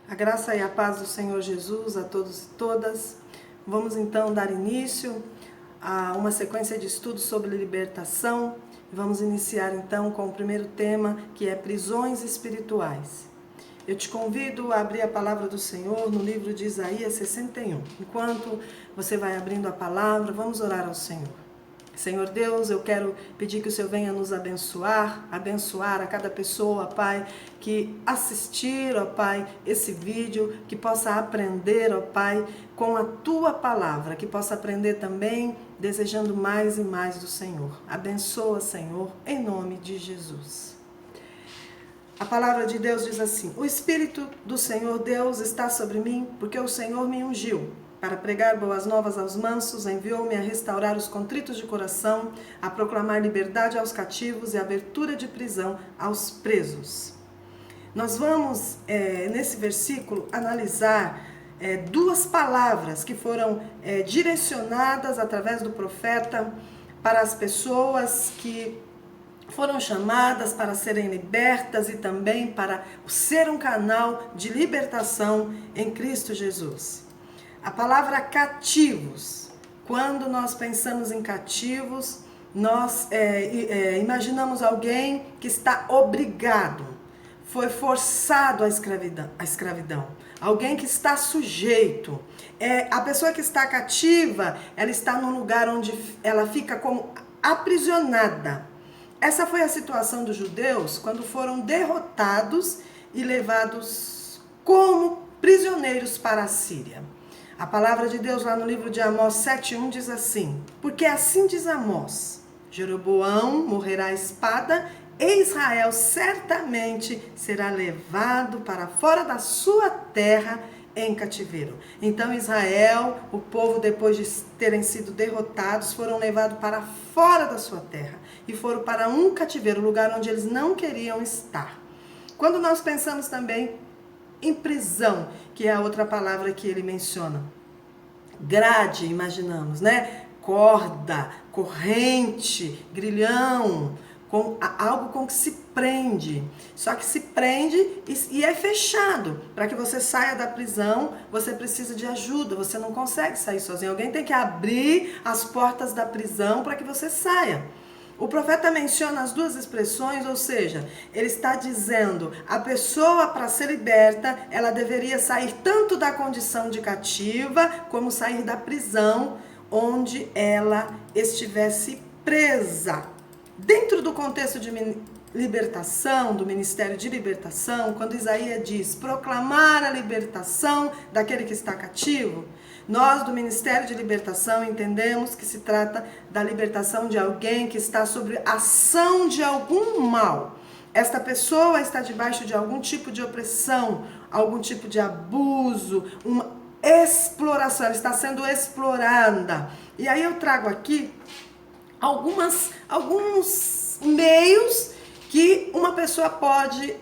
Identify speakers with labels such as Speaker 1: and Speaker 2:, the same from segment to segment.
Speaker 1: A graça e a paz do Senhor Jesus a todos e todas. Vamos então dar início a uma sequência de estudos sobre libertação. Vamos iniciar então com o primeiro tema, que é prisões espirituais. Eu te convido a abrir a palavra do Senhor no livro de Isaías 61. Enquanto você vai abrindo a palavra, vamos orar ao Senhor. Senhor Deus, eu quero pedir que o Senhor venha nos abençoar a cada pessoa, Pai, que assistir, ó Pai, esse vídeo, que possa aprender, ó Pai, com a Tua palavra, que possa aprender também desejando mais e mais do Senhor. Abençoa, Senhor, em nome de Jesus. A palavra de Deus diz assim: o Espírito do Senhor Deus está sobre mim, porque o Senhor me ungiu para pregar boas novas aos mansos, enviou-me a restaurar os contritos de coração, a proclamar liberdade aos cativos e abertura de prisão aos presos. Nós vamos, nesse versículo, analisar duas palavras que foram direcionadas através do profeta para as pessoas que foram chamadas para serem libertas e também para ser um canal de libertação em Cristo Jesus. A palavra cativos, quando nós pensamos em cativos, nós imaginamos alguém que está obrigado, foi forçado à escravidão, alguém que está sujeito. A pessoa que está cativa, ela está num lugar onde ela fica como aprisionada. Essa foi a situação dos judeus quando foram derrotados e levados como prisioneiros para a Síria. A palavra de Deus lá no livro de Amós 7:1 diz assim: porque assim diz Amós, Jeroboão morrerá à espada e Israel certamente será levado para fora da sua terra em cativeiro. Então Israel, o povo, depois de terem sido derrotados, foram levados para fora da sua terra e foram para um cativeiro, lugar onde eles não queriam estar. Quando nós pensamos também em prisão, que é a outra palavra que ele menciona, grade, imaginamos, né? Corda, corrente, grilhão, algo com que se prende. Só que se prende e é fechado. Para que você saia da prisão, você precisa de ajuda, você não consegue sair sozinho. Alguém tem que abrir as portas da prisão para que você saia. O profeta menciona as duas expressões, ou seja, ele está dizendo, a pessoa para ser liberta, ela deveria sair tanto da condição de cativa, como sair da prisão onde ela estivesse presa. Dentro do contexto de libertação, do ministério de libertação, quando Isaías diz proclamar a libertação daquele que está cativo, nós do Ministério de Libertação entendemos que se trata da libertação de alguém que está sob ação de algum mal. Esta pessoa está debaixo de algum tipo de opressão, algum tipo de abuso, uma exploração, ela está sendo explorada. E aí eu trago aqui alguns meios que uma pessoa pode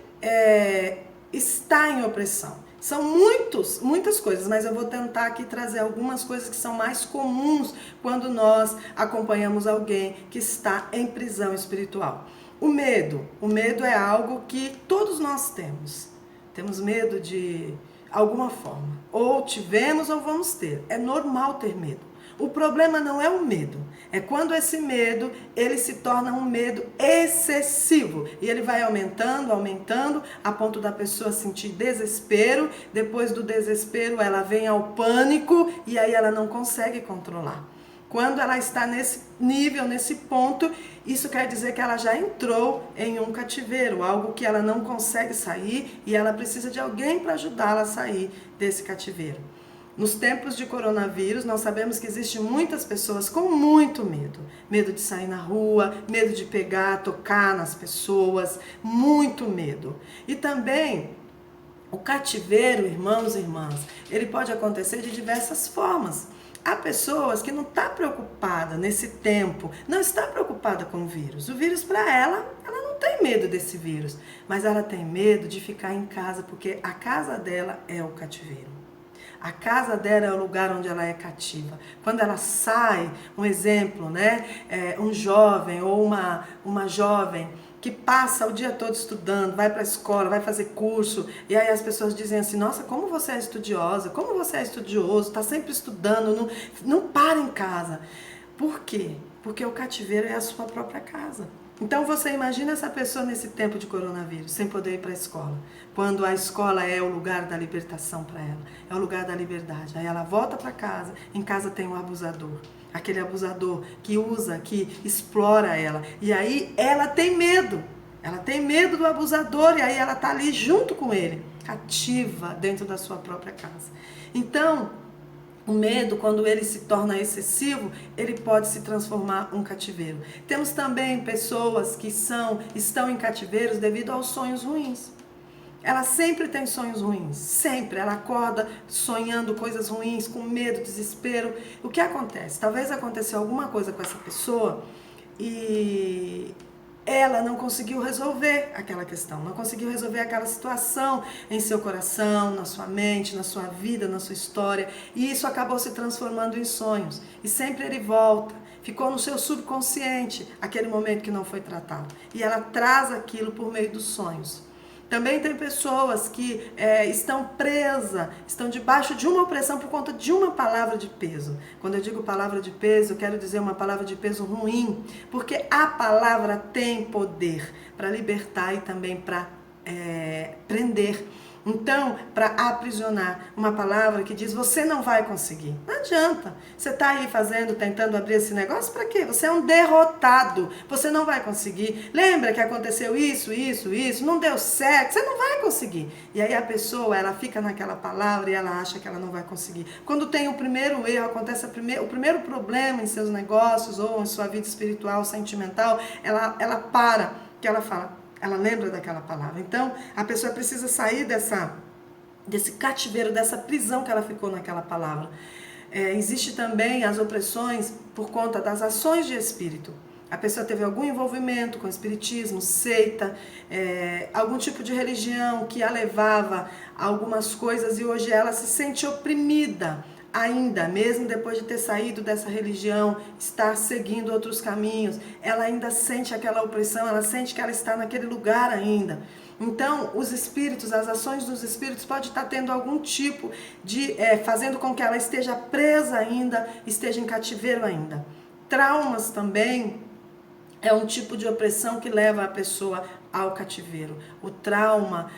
Speaker 1: estar em opressão. São muitas coisas, mas eu vou tentar aqui trazer algumas coisas que são mais comuns quando nós acompanhamos alguém que está em prisão espiritual. O medo é algo que todos nós temos. Temos medo de alguma forma. Ou tivemos ou vamos ter. É normal ter medo. O problema não é o medo, é quando esse medo, ele se torna um medo excessivo. E ele vai aumentando, a ponto da pessoa sentir desespero. Depois do desespero, ela vem ao pânico e aí ela não consegue controlar. Quando ela está nesse nível, nesse ponto, isso quer dizer que ela já entrou em um cativeiro, algo que ela não consegue sair e ela precisa de alguém para ajudá-la a sair desse cativeiro. Nos tempos de coronavírus, nós sabemos que existem muitas pessoas com muito medo. Medo de sair na rua, medo de pegar, tocar nas pessoas, muito medo. E também o cativeiro, irmãos e irmãs, ele pode acontecer de diversas formas. Há pessoas que não estão preocupadas nesse tempo, não está preocupada com o vírus. O vírus para ela não tem medo desse vírus, mas ela tem medo de ficar em casa, porque a casa dela é o cativeiro. A casa dela é o lugar onde ela é cativa. Quando ela sai, um exemplo, né? Um jovem ou uma jovem que passa o dia todo estudando, vai para a escola, vai fazer curso, e aí as pessoas dizem assim, nossa, como você é estudiosa, como você é estudioso, está sempre estudando, não para em casa. Por quê? Porque o cativeiro é a sua própria casa. Então você imagina essa pessoa nesse tempo de coronavírus, sem poder ir para a escola. Quando a escola é o lugar da libertação para ela, é o lugar da liberdade. Aí ela volta para casa, em casa tem um abusador. Aquele abusador que usa, que explora ela. E aí ela tem medo. Ela tem medo do abusador e aí ela está ali junto com ele, cativa dentro da sua própria casa. Então, o medo, quando ele se torna excessivo, ele pode se transformar em um cativeiro. Temos também pessoas que estão em cativeiros devido aos sonhos ruins. Ela sempre tem sonhos ruins, sempre. Ela acorda sonhando coisas ruins, com medo, desespero. O que acontece? Talvez aconteceu alguma coisa com essa pessoa e ela não conseguiu resolver aquela questão, não conseguiu resolver aquela situação em seu coração, na sua mente, na sua vida, na sua história, e isso acabou se transformando em sonhos. E sempre ele volta, ficou no seu subconsciente aquele momento que não foi tratado. E ela traz aquilo por meio dos sonhos. Também tem pessoas que estão presas, estão debaixo de uma opressão por conta de uma palavra de peso. Quando eu digo palavra de peso, eu quero dizer uma palavra de peso ruim, porque a palavra tem poder para libertar e também para prender. Então, para aprisionar, uma palavra que diz, você não vai conseguir. Não adianta. Você está aí tentando abrir esse negócio, para quê? Você é um derrotado. Você não vai conseguir. Lembra que aconteceu isso, não deu certo, você não vai conseguir. E aí a pessoa, ela fica naquela palavra e ela acha que ela não vai conseguir. Quando tem o primeiro erro, acontece o primeiro problema em seus negócios ou em sua vida espiritual, sentimental, ela para, que ela fala, ela lembra daquela palavra. Então, a pessoa precisa sair desse cativeiro, dessa prisão que ela ficou naquela palavra. Existe também as opressões por conta das ações de espírito. A pessoa teve algum envolvimento com espiritismo, seita, algum tipo de religião que a levava a algumas coisas e hoje ela se sente oprimida. Ainda, mesmo depois de ter saído dessa religião, estar seguindo outros caminhos, ela ainda sente aquela opressão, ela sente que ela está naquele lugar ainda. Então, os espíritos, as ações dos espíritos pode estar tendo algum tipo de, fazendo com que ela esteja presa ainda, esteja em cativeiro ainda. Traumas também é um tipo de opressão que leva a pessoa ao cativeiro. O trauma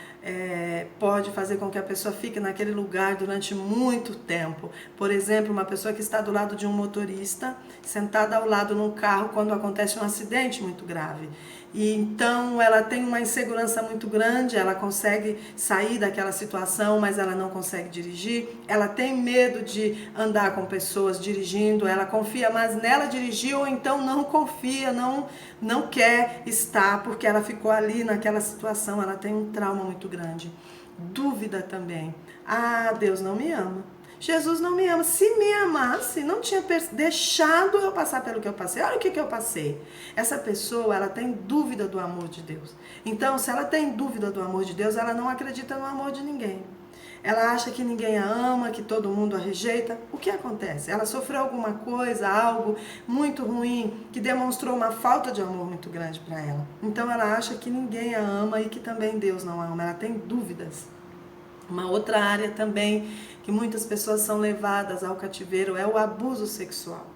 Speaker 1: pode fazer com que a pessoa fique naquele lugar durante muito tempo. Por exemplo, uma pessoa que está do lado de um motorista, sentada ao lado num carro quando acontece um acidente muito grave. E então ela tem uma insegurança muito grande, ela consegue sair daquela situação, mas ela não consegue dirigir. Ela tem medo de andar com pessoas dirigindo, ela confia mais nela dirigir ou então não confia, não quer estar porque ela ficou ali naquela situação, ela tem um trauma muito grande. Dúvida também. Ah, Deus não me ama. Jesus não me ama. Se me amasse, não tinha deixado eu passar pelo que eu passei. Olha o que eu passei. Essa pessoa, ela tem dúvida do amor de Deus. Então, se ela tem dúvida do amor de Deus, ela não acredita no amor de ninguém. Ela acha que ninguém a ama, que todo mundo a rejeita. O que acontece? Ela sofreu alguma coisa, algo muito ruim, que demonstrou uma falta de amor muito grande para ela. Então, ela acha que ninguém a ama e que também Deus não a ama. Ela tem dúvidas. Uma outra área também que muitas pessoas são levadas ao cativeiro é o abuso sexual.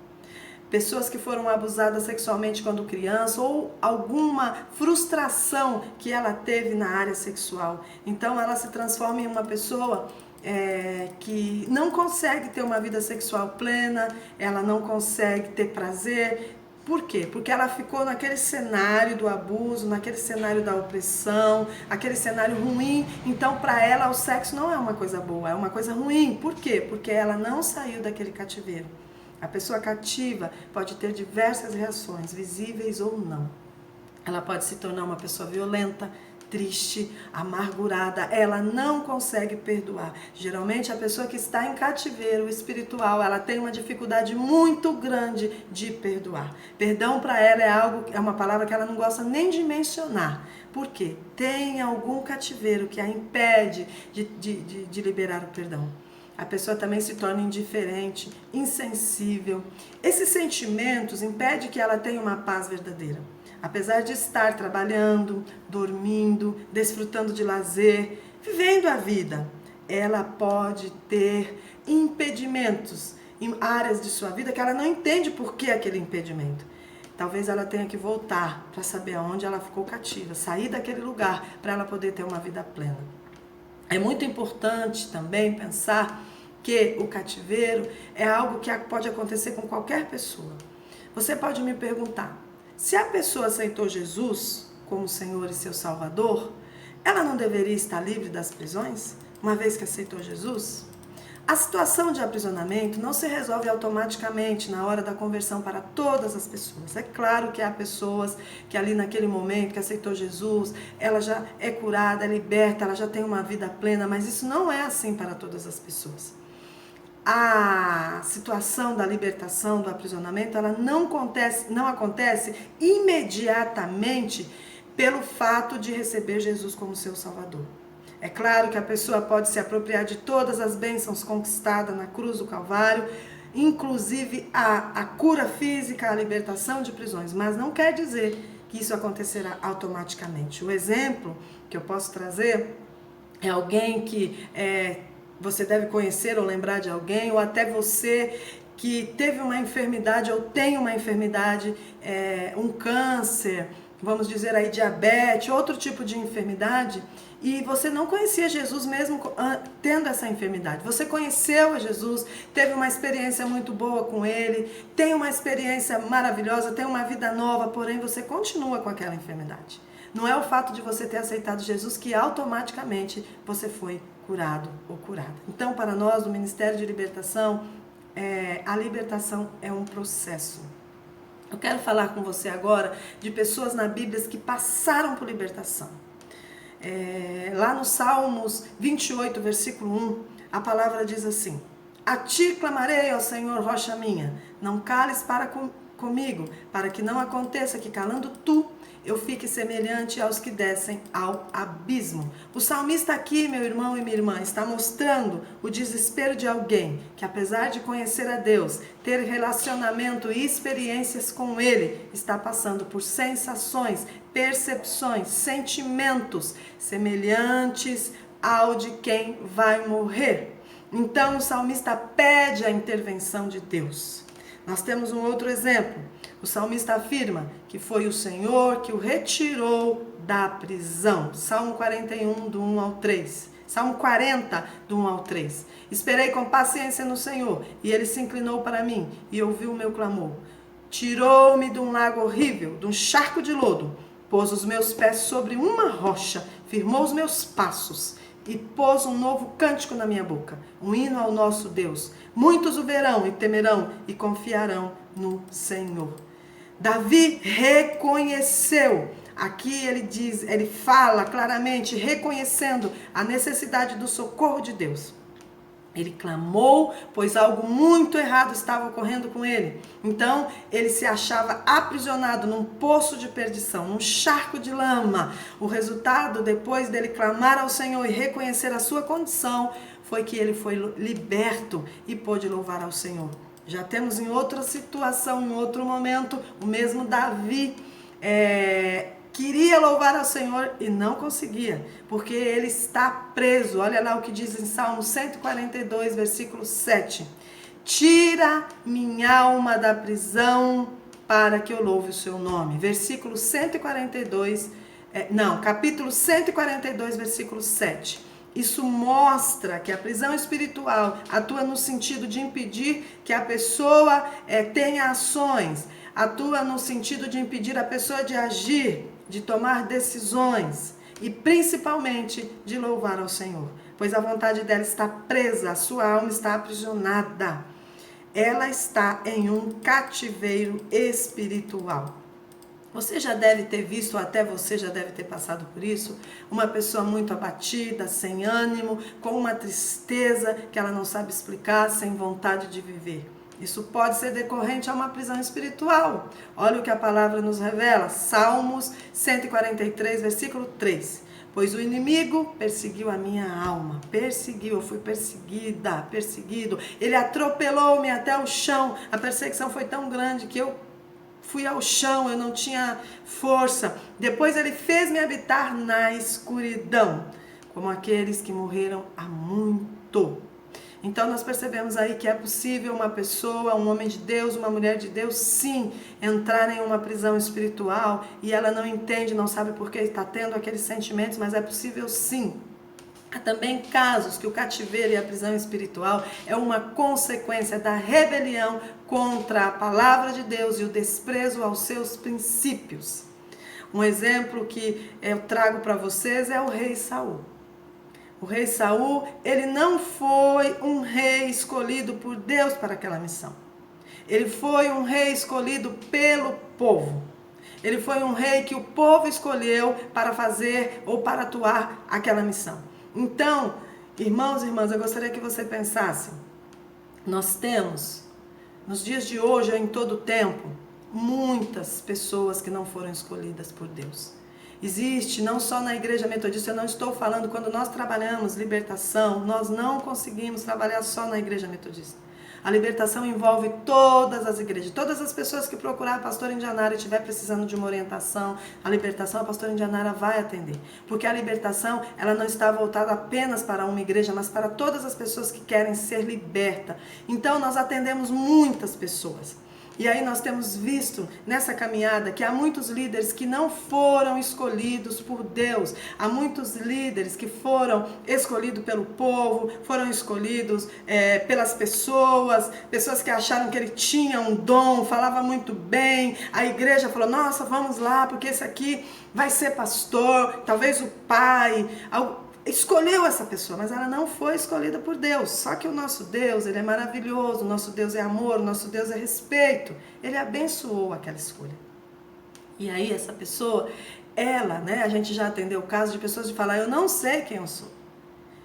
Speaker 1: Pessoas que foram abusadas sexualmente quando criança ou alguma frustração que ela teve na área sexual. Então ela se transforma em uma pessoa que não consegue ter uma vida sexual plena, ela não consegue ter prazer. Por quê? Porque ela ficou naquele cenário do abuso, naquele cenário da opressão, aquele cenário ruim. Então, para ela, o sexo não é uma coisa boa, é uma coisa ruim. Por quê? Porque ela não saiu daquele cativeiro. A pessoa cativa pode ter diversas reações, visíveis ou não. Ela pode se tornar uma pessoa violenta, triste, amargurada, ela não consegue perdoar. Geralmente a pessoa que está em cativeiro espiritual, ela tem uma dificuldade muito grande de perdoar. Perdão para ela é uma palavra que ela não gosta nem de mencionar. Por quê? Tem algum cativeiro que a impede de liberar o perdão. A pessoa também se torna indiferente, insensível. Esses sentimentos impedem que ela tenha uma paz verdadeira. apesar de estar trabalhando, dormindo, desfrutando de lazer, vivendo a vida, ela pode ter impedimentos em áreas de sua vida que ela não entende por que aquele impedimento. Talvez ela tenha que voltar para saber aonde ela ficou cativa, sair daquele lugar para ela poder ter uma vida plena. É muito importante também pensar que o cativeiro é algo que pode acontecer com qualquer pessoa. Você pode me perguntar, se a pessoa aceitou Jesus como Senhor e seu Salvador, ela não deveria estar livre das prisões, uma vez que aceitou Jesus? A situação de aprisionamento não se resolve automaticamente na hora da conversão para todas as pessoas. É claro que há pessoas que ali naquele momento que aceitou Jesus, ela já é curada, é liberta, ela já tem uma vida plena, mas isso não é assim para todas as pessoas. A situação da libertação, do aprisionamento, ela não acontece imediatamente pelo fato de receber Jesus como seu Salvador. É claro que a pessoa pode se apropriar de todas as bênçãos conquistadas na cruz do Calvário, inclusive a cura física, a libertação de prisões, mas não quer dizer que isso acontecerá automaticamente. O exemplo que eu posso trazer é alguém que você deve conhecer ou lembrar de alguém, ou até você que teve uma enfermidade ou tem uma enfermidade, um câncer, vamos dizer aí diabetes, outro tipo de enfermidade, e você não conhecia Jesus mesmo tendo essa enfermidade. Você conheceu a Jesus, teve uma experiência muito boa com Ele, tem uma experiência maravilhosa, tem uma vida nova, porém você continua com aquela enfermidade. Não é o fato de você ter aceitado Jesus que automaticamente você foi curado ou curada. Então, para nós do Ministério de Libertação, a libertação é um processo. Eu quero falar com você agora de pessoas na Bíblia que passaram por libertação. Lá no Salmos 28, versículo 1, a palavra diz assim: a ti clamarei, ó Senhor, rocha minha, não cales comigo, para que não aconteça que calando tu, eu fique semelhante aos que descem ao abismo. O salmista aqui, meu irmão e minha irmã, está mostrando o desespero de alguém que, apesar de conhecer a Deus, ter relacionamento e experiências com Ele, está passando por sensações, percepções, sentimentos semelhantes ao de quem vai morrer. Então o salmista pede a intervenção de Deus. Nós temos um outro exemplo. O salmista afirma que foi o Senhor que o retirou da prisão. Salmo 41, do 1 ao 3. Salmo 40, do 1 ao 3. Esperei com paciência no Senhor, e Ele se inclinou para mim e ouviu o meu clamor. Tirou-me de um lago horrível, de um charco de lodo, pôs os meus pés sobre uma rocha, firmou os meus passos e pôs um novo cântico na minha boca, um hino ao nosso Deus. Muitos o verão e temerão e confiarão no Senhor. Davi reconheceu, aqui ele fala claramente, reconhecendo a necessidade do socorro de Deus. Ele clamou, pois algo muito errado estava ocorrendo com ele. Então, ele se achava aprisionado num poço de perdição, num charco de lama. O resultado, depois dele clamar ao Senhor e reconhecer a sua condição, foi que ele foi liberto e pôde louvar ao Senhor. Já temos em outra situação, em outro momento, o mesmo Davi queria louvar ao Senhor e não conseguia, porque ele está preso. Olha lá o que diz em Salmo 142, versículo 7. Tira minha alma da prisão para que eu louve o seu nome. Versículo 142, capítulo 142, versículo 7. Isso mostra que a prisão espiritual atua no sentido de impedir que a pessoa tenha ações, atua no sentido de impedir a pessoa de agir, de tomar decisões e principalmente de louvar ao Senhor, pois a vontade dela está presa, a sua alma está aprisionada, ela está em um cativeiro espiritual. Você já deve ter visto, ou até você já deve ter passado por isso, uma pessoa muito abatida, sem ânimo, com uma tristeza que ela não sabe explicar, sem vontade de viver. Isso pode ser decorrente a uma prisão espiritual. Olha o que a palavra nos revela. Salmos 143, versículo 3. Pois o inimigo perseguiu a minha alma. Perseguiu, eu fui perseguido. Ele atropelou-me até o chão. A perseguição foi tão grande que eu fui ao chão, eu não tinha força. Depois ele fez-me habitar na escuridão, como aqueles que morreram há muito. Então nós percebemos aí que é possível uma pessoa, um homem de Deus, uma mulher de Deus, sim, entrar em uma prisão espiritual e ela não entende, não sabe por que está tendo aqueles sentimentos, mas é possível sim. Há também casos que o cativeiro e a prisão espiritual é uma consequência da rebelião contra a palavra de Deus e o desprezo aos seus princípios. Um exemplo que eu trago para vocês é o rei Saul. O rei Saul, ele não foi um rei escolhido por Deus para aquela missão. Ele foi um rei escolhido pelo povo. Ele foi um rei que o povo escolheu para fazer ou para atuar aquela missão. Então, irmãos e irmãs, eu gostaria que você pensasse, nós temos, nos dias de hoje, em todo o tempo, muitas pessoas que não foram escolhidas por Deus. Existe, não só na igreja metodista, eu não estou falando, quando nós trabalhamos libertação, nós não conseguimos trabalhar só na igreja metodista. A libertação envolve todas as igrejas, todas as pessoas que procurar a pastora Indianara e estiver precisando de uma orientação, a libertação, a pastora Indianara vai atender. Porque a libertação, ela não está voltada apenas para uma igreja, mas para todas as pessoas que querem ser libertas. Então nós atendemos muitas pessoas. E aí nós temos visto nessa caminhada que há muitos líderes que não foram escolhidos por Deus. Há muitos líderes que foram escolhidos pelo povo, foram escolhidos pelas pessoas que acharam que ele tinha um dom, falava muito bem. A igreja falou, nossa, vamos lá, porque esse aqui vai ser pastor, talvez o pai. Escolheu essa pessoa, mas ela não foi escolhida por Deus. Só que o nosso Deus, ele é maravilhoso, o nosso Deus é amor, o nosso Deus é respeito. Ele abençoou aquela escolha. E aí essa pessoa, ela, a gente já atendeu o caso de pessoas de falar, eu não sei quem eu sou.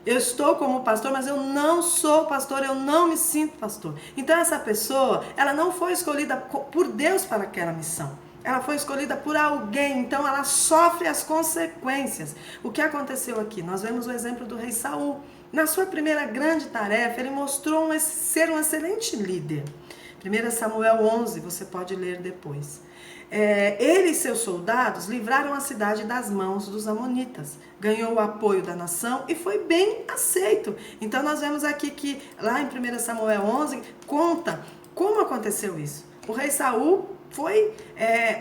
Speaker 1: Eu estou como pastor, mas eu não sou pastor, eu não me sinto pastor. Então essa pessoa, ela não foi escolhida por Deus para aquela missão. Ela foi escolhida por alguém, então ela sofre as consequências. O que aconteceu aqui? Nós vemos o exemplo do rei Saul. Na sua primeira grande tarefa, ele mostrou ser um excelente líder. 1 Samuel 11, você pode ler depois. Ele e seus soldados livraram a cidade das mãos dos amonitas. Ganhou o apoio da nação e foi bem aceito. Então nós vemos aqui que lá em 1 Samuel 11, conta como aconteceu isso. O rei Saul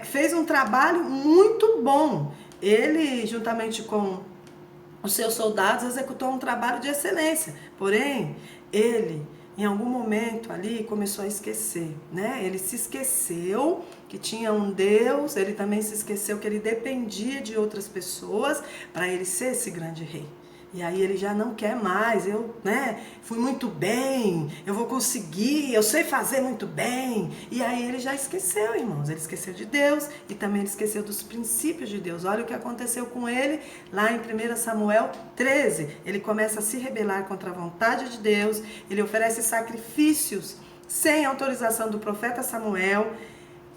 Speaker 1: fez um trabalho muito bom. Ele, juntamente com os seus soldados, executou um trabalho de excelência. Porém, ele, em algum momento ali, começou a esquecer, Ele se esqueceu que tinha um Deus, ele também se esqueceu que ele dependia de outras pessoas para ele ser esse grande rei. E aí ele já não quer mais, eu fui muito bem, eu vou conseguir, eu sei fazer muito bem. E aí ele já esqueceu, irmãos, ele esqueceu de Deus e também ele esqueceu dos princípios de Deus. Olha o que aconteceu com ele lá em 1 Samuel 13. Ele começa a se rebelar contra a vontade de Deus, ele oferece sacrifícios sem autorização do profeta Samuel,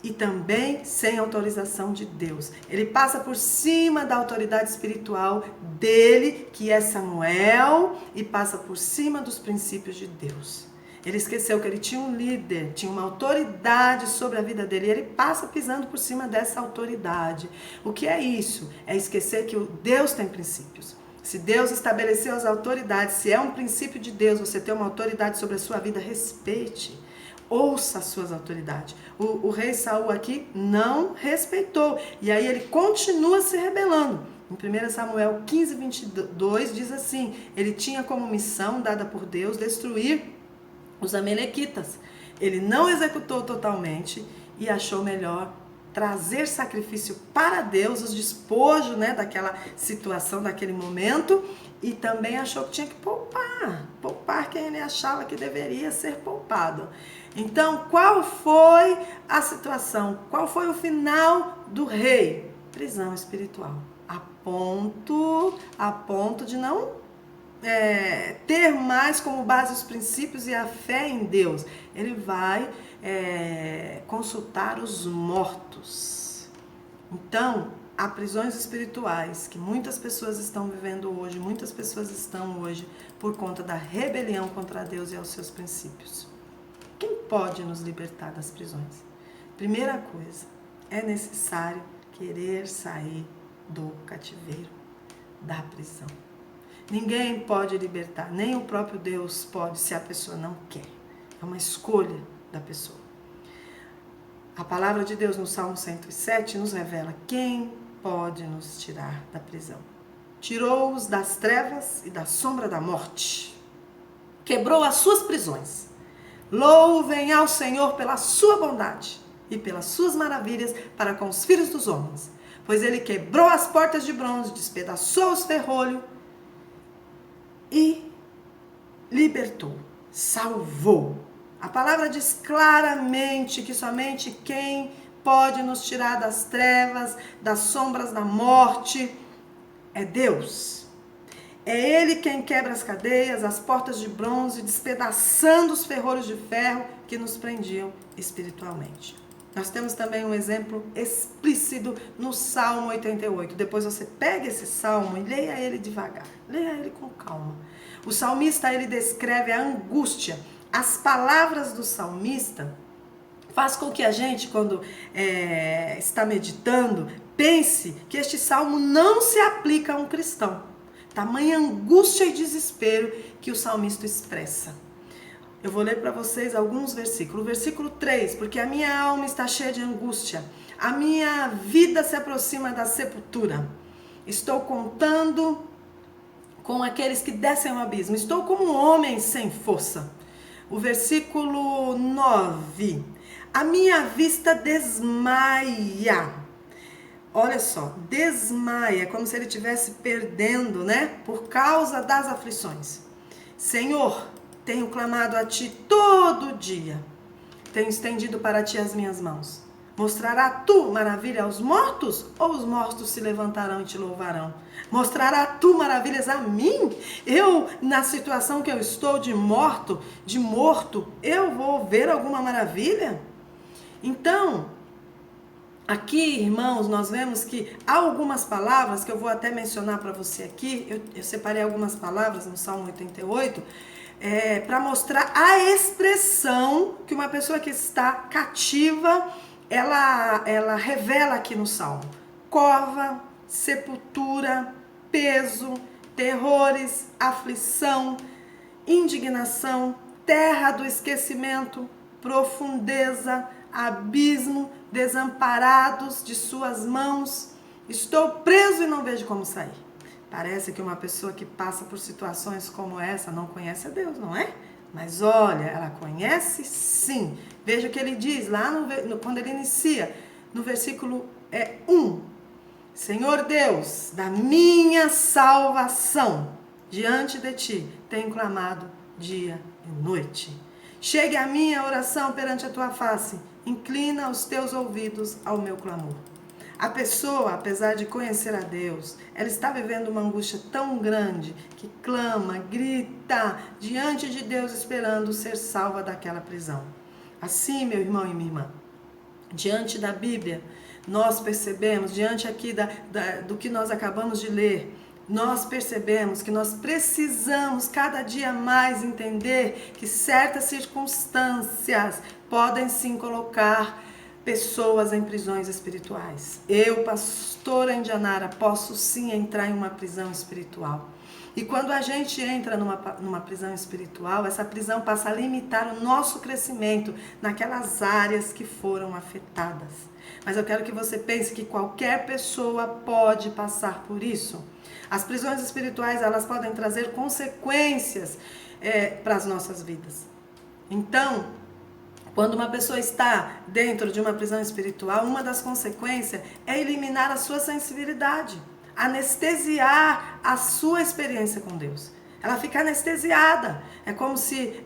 Speaker 1: e também sem autorização de Deus. Ele passa por cima da autoridade espiritual dele, que é Samuel, e passa por cima dos princípios de Deus. Ele esqueceu que ele tinha um líder, tinha uma autoridade sobre a vida dele, e ele passa pisando por cima dessa autoridade. O que é isso? É esquecer que Deus tem princípios. Se Deus estabeleceu as autoridades, se é um princípio de Deus, você tem uma autoridade sobre a sua vida, respeite. Ouça as suas autoridades. O rei Saul aqui não respeitou. E aí ele continua se rebelando. Em 1 Samuel 15, 22 diz assim, ele tinha como missão dada por Deus destruir os amalequitas. Ele não executou totalmente e achou melhor trazer sacrifício para Deus, os despojos daquela situação, daquele momento, e também achou que tinha que poupar quem ele achava que deveria ser poupado. Então, qual foi a situação? Qual foi o final do rei? Prisão espiritual. A ponto de não ter mais como base os princípios e a fé em Deus. Ele vai consultar os mortos. Então, há prisões espirituais que muitas pessoas estão vivendo hoje, muitas pessoas estão hoje por conta da rebelião contra Deus e aos seus princípios. Quem pode nos libertar das prisões? Primeira coisa, é necessário querer sair do cativeiro, da prisão. Ninguém pode libertar, nem o próprio Deus pode, se a pessoa não quer. É uma escolha da pessoa. A palavra de Deus no Salmo 107 nos revela quem pode nos tirar da prisão. Tirou-os das trevas e da sombra da morte. Quebrou as suas prisões. Louvem ao Senhor pela sua bondade e pelas suas maravilhas para com os filhos dos homens. Pois ele quebrou as portas de bronze, despedaçou os ferrolhos e libertou, salvou. A palavra diz claramente que somente quem pode nos tirar das trevas, das sombras da morte, é Deus. É Ele quem quebra as cadeias, as portas de bronze, despedaçando os ferrolhos de ferro que nos prendiam espiritualmente. Nós temos também um exemplo explícito no Salmo 88. Depois você pega esse salmo e leia ele devagar, leia ele com calma. O salmista, ele descreve a angústia. As palavras do salmista faz com que a gente, quando está meditando, pense que este salmo não se aplica a um cristão. Tamanha angústia e desespero que o salmista expressa. Eu vou ler para vocês alguns versículos. O versículo 3, porque a minha alma está cheia de angústia, a minha vida se aproxima da sepultura. Estou contando com aqueles que descem ao abismo. Estou como um homem sem força. O versículo 9, a minha vista desmaia. Olha só, desmaia, é como se ele estivesse perdendo, né? Por causa das aflições. Senhor, tenho clamado a ti todo dia. Tenho estendido para ti as minhas mãos. Mostrará tu maravilha aos mortos? Ou os mortos se levantarão e te louvarão? Mostrará tu maravilhas a mim? Eu, na situação que eu estou de morto, eu vou ver alguma maravilha? Então, aqui, irmãos, nós vemos que há algumas palavras que eu vou até mencionar para você aqui. Eu separei algumas palavras no Salmo 88 para mostrar a expressão que uma pessoa que está cativa, ela revela aqui no Salmo. Cova, sepultura, peso, terrores, aflição, indignação, terra do esquecimento, profundeza, abismo, desamparados de suas mãos. Estou preso e não vejo como sair. Parece que uma pessoa que passa por situações como essa não conhece a Deus, não é? Mas olha, ela conhece sim. Veja o que ele diz lá quando ele inicia, no versículo 1. Senhor Deus, da minha salvação, diante de ti tenho clamado dia e noite. Chegue a minha oração perante a tua face, inclina os teus ouvidos ao meu clamor. A pessoa, apesar de conhecer a Deus, ela está vivendo uma angústia tão grande que clama, grita diante de Deus esperando ser salva daquela prisão. Assim, meu irmão e minha irmã, diante da Bíblia, nós percebemos, diante aqui do que nós acabamos de ler, nós percebemos que nós precisamos cada dia mais entender que certas circunstâncias podem sim colocar pessoas em prisões espirituais. Eu, pastora Indianara, posso sim entrar em uma prisão espiritual. E quando a gente entra numa prisão espiritual, essa prisão passa a limitar o nosso crescimento naquelas áreas que foram afetadas. Mas eu quero que você pense que qualquer pessoa pode passar por isso. As prisões espirituais, elas podem trazer consequências para as nossas vidas. Então, quando uma pessoa está dentro de uma prisão espiritual, uma das consequências é eliminar a sua sensibilidade, anestesiar a sua experiência com Deus. Ela fica anestesiada, é como se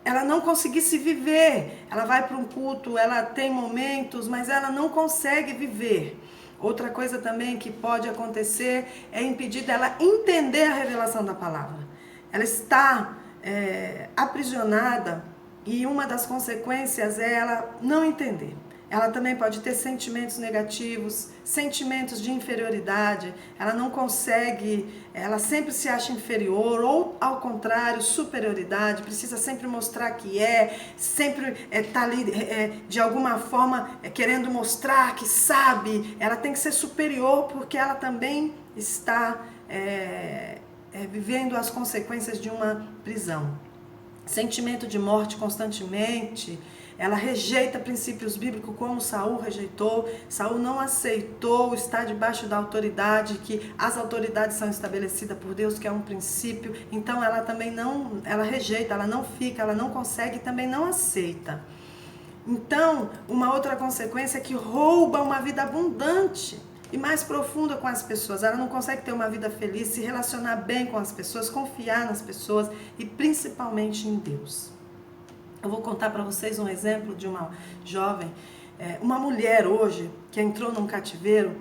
Speaker 1: ela não conseguisse viver. Ela vai para um culto, ela tem momentos, mas ela não consegue viver. Outra coisa também que pode acontecer é impedir dela entender a revelação da palavra. Ela está aprisionada. E uma das consequências é ela não entender. ela também pode ter sentimentos negativos, sentimentos de inferioridade, ela não consegue, ela sempre se acha inferior, ou ao contrário, superioridade, precisa sempre mostrar que sempre tá ali de alguma forma querendo mostrar que sabe, ela tem que ser superior porque ela também está vivendo as consequências de uma prisão. Sentimento de morte constantemente, ela rejeita princípios bíblicos como Saul rejeitou. Saul não aceitou estar debaixo da autoridade, que as autoridades são estabelecidas por Deus, que é um princípio. Então ela também não, ela rejeita, ela não fica, ela não consegue e também não aceita. Então, uma outra consequência é que rouba uma vida abundante e mais profunda com as pessoas. Ela não consegue ter uma vida feliz, se relacionar bem com as pessoas, confiar nas pessoas e principalmente em Deus. Eu vou contar para vocês um exemplo de uma jovem, uma mulher hoje que entrou num cativeiro.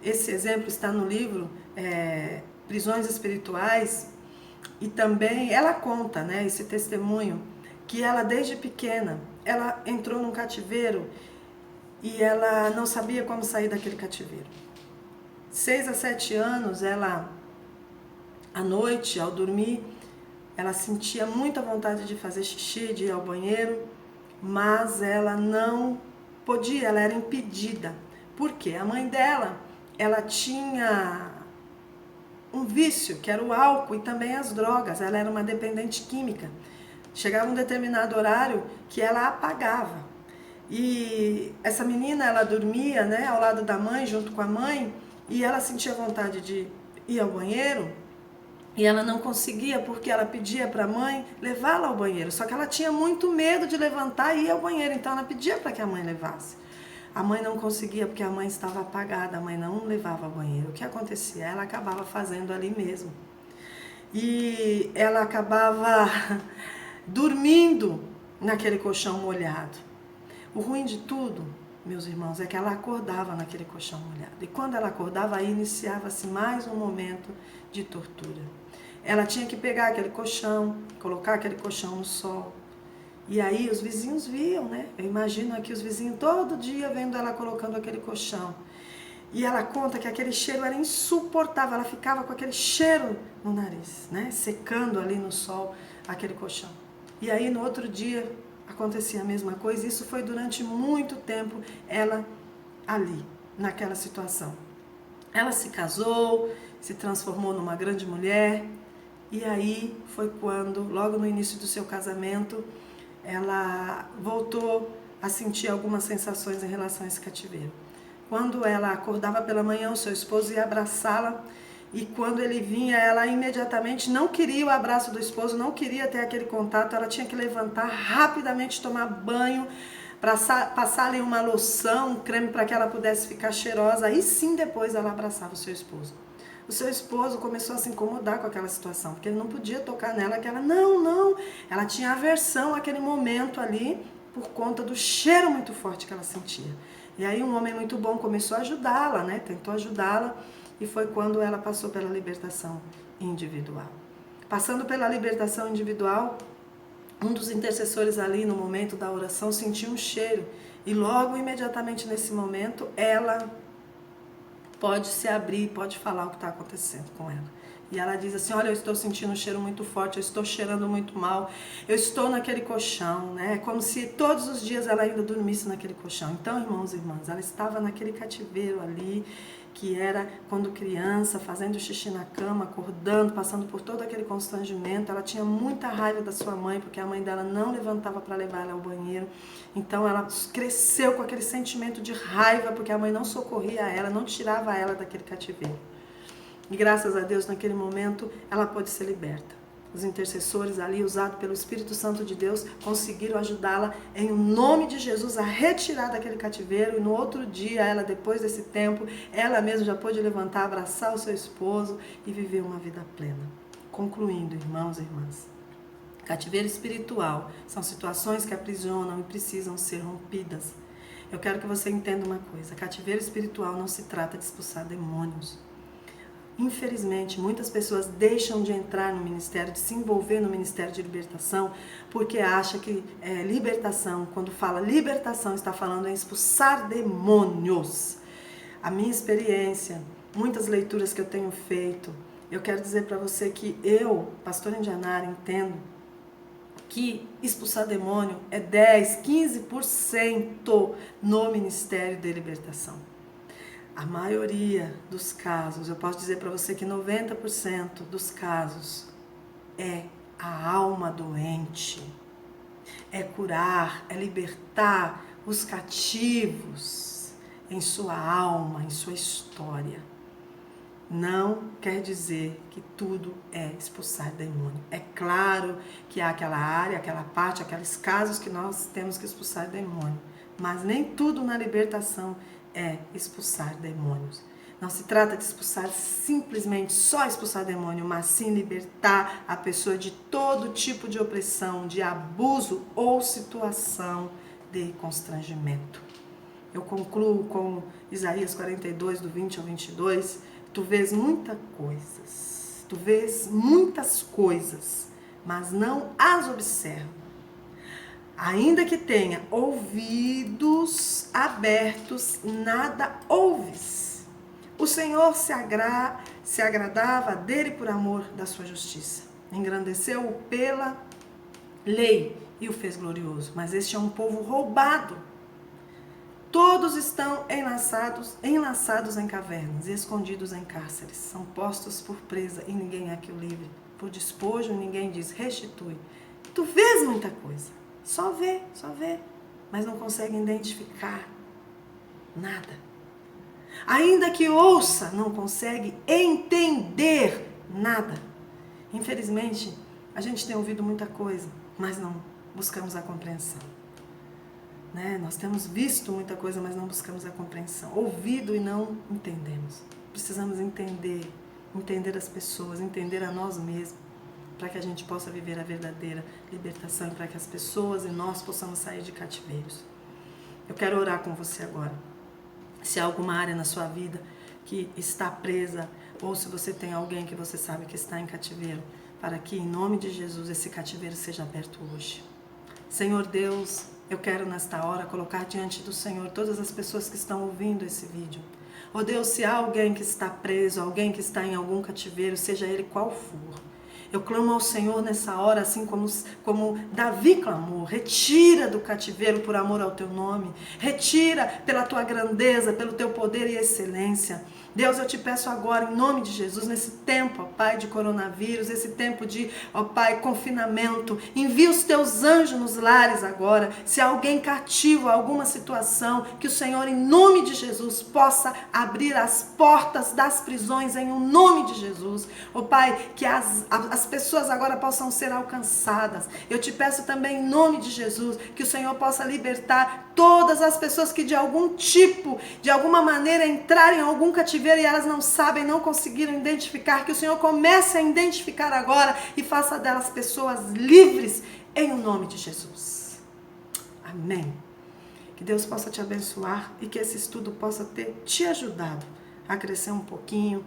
Speaker 1: Esse exemplo está no livro Prisões Espirituais, e também ela conta, né, esse testemunho, que ela desde pequena, ela entrou num cativeiro e ela não sabia como sair daquele cativeiro. 6 a 7 anos, ela, à noite, ao dormir, ela sentia muita vontade de fazer xixi, de ir ao banheiro, mas ela não podia, ela era impedida. Por quê? A mãe dela, ela tinha um vício, que era o álcool e também as drogas. Ela era uma dependente química. Chegava um determinado horário que ela apagava. E essa menina, ela dormia, né, ao lado da mãe, junto com a mãe, e ela sentia vontade de ir ao banheiro, e ela não conseguia porque ela pedia para a mãe levá-la ao banheiro. Só que ela tinha muito medo de levantar e ir ao banheiro, então ela pedia para que a mãe levasse. A mãe não conseguia porque a mãe estava apagada, a mãe não levava ao banheiro. O que acontecia? Ela acabava fazendo ali mesmo. E ela acabava dormindo naquele colchão molhado. O ruim de tudo, meus irmãos, é que ela acordava naquele colchão molhado. E quando ela acordava, aí iniciava-se mais um momento de tortura. Ela tinha que pegar aquele colchão, colocar aquele colchão no sol. E aí os vizinhos viam, né? Eu imagino aqui os vizinhos todo dia vendo ela colocando aquele colchão. E ela conta que aquele cheiro era insuportável. Ela ficava com aquele cheiro no nariz, né? Secando ali no sol aquele colchão. E aí no outro dia acontecia a mesma coisa. Isso foi durante muito tempo ela ali, naquela situação. Ela se casou, se transformou numa grande mulher. E aí foi quando, logo no início do seu casamento, ela voltou a sentir algumas sensações em relação a esse cativeiro. Quando ela acordava pela manhã, o seu esposo ia abraçá-la, e quando ele vinha, ela imediatamente não queria o abraço do esposo, não queria ter aquele contato, ela tinha que levantar rapidamente, tomar banho, passar ali uma loção, um creme para que ela pudesse ficar cheirosa, aí sim depois ela abraçava o seu esposo. O seu esposo começou a se incomodar com aquela situação, porque ele não podia tocar nela, que ela ela tinha aversão àquele momento ali, por conta do cheiro muito forte que ela sentia. E aí um homem muito bom começou a ajudá-la, né? Tentou ajudá-la, e foi quando ela passou pela libertação individual. Passando pela libertação individual, um dos intercessores ali no momento da oração sentiu um cheiro, e logo imediatamente nesse momento ela pode se abrir, pode falar o que está acontecendo com ela. E ela diz assim: olha, eu estou sentindo um cheiro muito forte, eu estou cheirando muito mal, eu estou naquele colchão, né? É como se todos os dias ela ainda dormisse naquele colchão. Então, irmãos e irmãs, ela estava naquele cativeiro ali, que era quando criança, fazendo xixi na cama, acordando, passando por todo aquele constrangimento. Ela tinha muita raiva da sua mãe, porque a mãe dela não levantava para levar ela ao banheiro. Então ela cresceu com aquele sentimento de raiva, porque a mãe não socorria ela, não tirava ela daquele cativeiro. E graças a Deus, naquele momento, ela pôde ser liberta. Os intercessores ali, usados pelo Espírito Santo de Deus, conseguiram ajudá-la em nome de Jesus a retirar daquele cativeiro. E no outro dia, ela, depois desse tempo, ela mesma já pôde levantar, abraçar o seu esposo e viver uma vida plena. Concluindo, irmãos e irmãs, cativeiro espiritual são situações que aprisionam e precisam ser rompidas. Eu quero que você entenda uma coisa: cativeiro espiritual não se trata de expulsar demônios. Infelizmente, muitas pessoas deixam de entrar no ministério, de se envolver no ministério de libertação, porque acha que libertação, quando fala libertação, está falando em expulsar demônios. A minha experiência, muitas leituras que eu tenho feito, eu quero dizer para você que eu, pastora Indianara, entendo que expulsar demônio é 10, 15% no ministério de libertação. A maioria dos casos, eu posso dizer para você que 90% dos casos é a alma doente, é curar, é libertar os cativos em sua alma, em sua história. Não quer dizer que tudo é expulsar demônio. É claro que há aquela área, aquela parte, aqueles casos que nós temos que expulsar demônio, mas nem tudo na libertação é expulsar demônios. Não se trata de expulsar simplesmente só expulsar demônio, mas sim libertar a pessoa de todo tipo de opressão, de abuso ou situação de constrangimento. Eu concluo com Isaías 42, do 20 ao 22. Tu vês muitas coisas, mas não as observa. Ainda que tenha ouvidos abertos, nada ouves. O Senhor se agradava dele por amor da sua justiça. Engrandeceu-o pela lei e o fez glorioso. Mas este é um povo roubado. Todos estão enlaçados em cavernas e escondidos em cárceres. São postos por presa e ninguém é que o livre. Por despojo ninguém diz restitui. Tu vês muita coisa. Só vê, mas não consegue identificar nada. Ainda que ouça, não consegue entender nada. Infelizmente, a gente tem ouvido muita coisa, mas não buscamos a compreensão. Nós temos visto muita coisa, mas não buscamos a compreensão. Ouvido e não entendemos. Precisamos entender as pessoas, entender a nós mesmos, para que a gente possa viver a verdadeira libertação, para que as pessoas e nós possamos sair de cativeiros. Eu quero orar com você agora. Se há alguma área na sua vida que está presa, ou se você tem alguém que você sabe que está em cativeiro, para que em nome de Jesus esse cativeiro seja aberto hoje. Senhor Deus, eu quero nesta hora colocar diante do Senhor todas as pessoas que estão ouvindo esse vídeo. Oh Deus, se há alguém que está preso, alguém que está em algum cativeiro, seja ele qual for, eu clamo ao Senhor nessa hora, assim como Davi clamou, retira do cativeiro por amor ao teu nome, retira pela tua grandeza, pelo teu poder e excelência. Deus, eu te peço agora, em nome de Jesus, nesse tempo, ó Pai, de coronavírus, esse tempo de, ó Pai, confinamento, envia os teus anjos nos lares agora. Se há alguém cativo, alguma situação, que o Senhor, em nome de Jesus, possa abrir as portas das prisões, em um nome de Jesus. Ó Pai, que as pessoas agora possam ser alcançadas. Eu te peço também, em nome de Jesus, que o Senhor possa libertar todas as pessoas que de algum tipo, de alguma maneira entrarem em algum cativeiro e elas não sabem, não conseguiram identificar, que o Senhor comece a identificar agora e faça delas pessoas livres em o nome de Jesus. Amém. Que Deus possa te abençoar e que esse estudo possa ter te ajudado a crescer um pouquinho.